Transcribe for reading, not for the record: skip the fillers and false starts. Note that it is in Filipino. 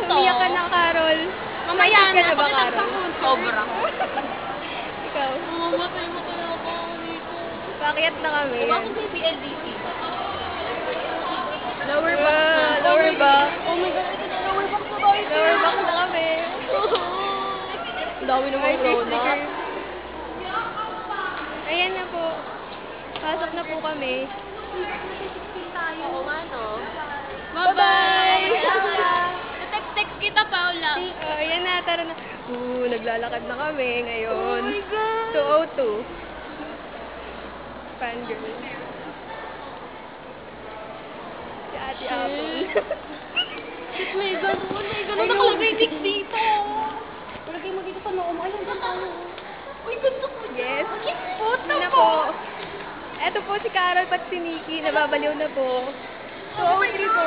Umiyak ka na, Carol. Mamaya Excited ka na na ba, ako Carol? nagsakunod. Sobra. Ikaw. Mamatay mo tayo ako dito. Pakyat na kami. Diba kung may PLDT? Lower box na. Lower box. Oh my God, ito na lower box na tayo. Lower box na kami. Ang dami naman Ay, corona. sticker. Ayan na po. Pasok na po kami. Oo nga, no? Bye-bye! Text kita, Paula. Oh, ayan na, tara na. Naglalakad na kami ngayon. Oh my God. 2:02. Fangirl. Si Ate Apple. May ganun. Ayun. Nakalagay Nick dito. Lagay mo dito sa noo mo. Ayun, dyan tayo. Uy, gusto ko. Yes. Puta Yun na po. po. Eto po si Carol pat si Nikki. Nababaliw na po. 2:03 po.